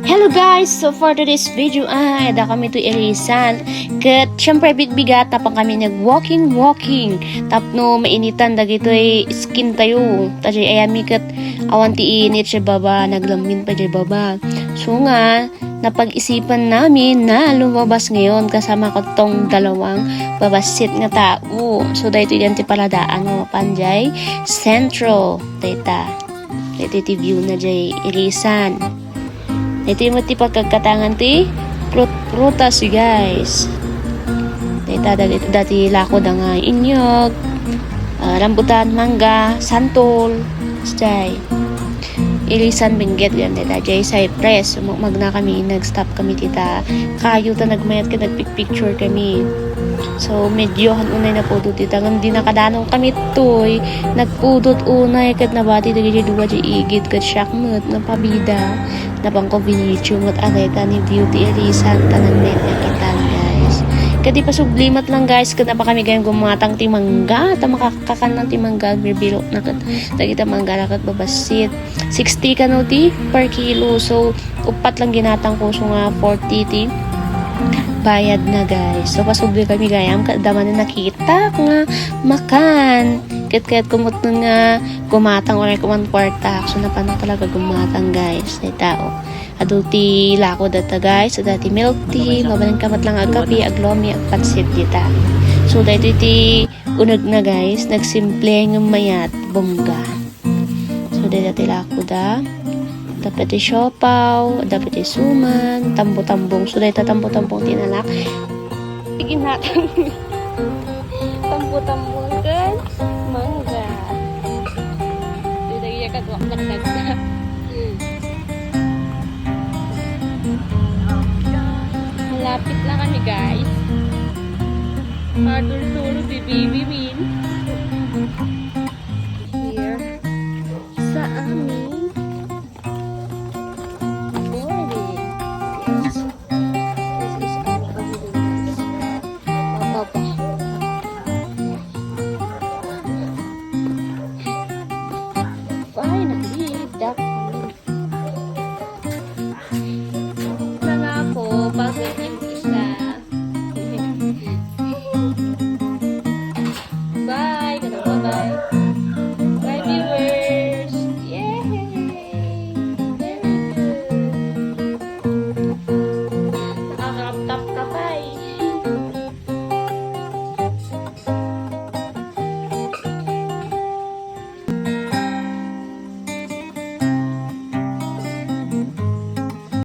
Hello guys! So for today's video ay ada kami to irisan. Kat syempre bigat tapang kami nag-walking. Tapno mainitan dagito ay skin tayo. Tajay ayami kat awan ti init siya baba. Naglamin pa siya baba. So nga, napag-isipan namin na lumabas ngayon kasama ko tong dalawang babasit nga tao. So dahito yan ti paladaan mo panjay Central. Dahito ti view na jay irisan. Ito yung mati pagkakatangan ti prutas guys. Dati lako da nga inyog, rambutan, mangga, santol, stay. Ilisan bingget gan dita jay cypress. Magna kami nag-stop kami tita. Kayo ta nagmayat ka nagpic-picture kami. So medyo unay na pudot tita ngam di nakadanong kami toy. Nagpudot unay kat nabati dagi duwa jay igid kat syakmut na pabida. Napang kombinasyon at areka ni Beauty Irisan tanan net nga kitan guys. Kadi pa sublimat lang guys kat pa kami gayong gumatang timangga ta makakakan ng timangga birbilo na kat dagita mangga na kat babasit 60 kano ti per kilo. So upat lang ginatang ko so nga 40 ti bayad na guys. So pasubli kami gayam kat daman na nakita nga makan kit kumot nga gumatang oray ko 1/4 so napano talaga gumatang guys ay tao aduti lako data guys dati milk tea mabalang kamat lang agapi aglomi ag pansit dita. So dahito iti unag na guys nagsimple ng mayat bongga. So dati lako da dapat siopaw dapat suman tambo-tambong. So dahito tambo-tambong tinalak tigin natin tambo-tambong guys mangga. Dito iya kadwak nagdagda. Malapit lang kami guys. Madul-turo si Baby Min. Here sa aming morning. Yes. This is our pavilion. Bababa. Finally, duck kami. Na nga ako, pag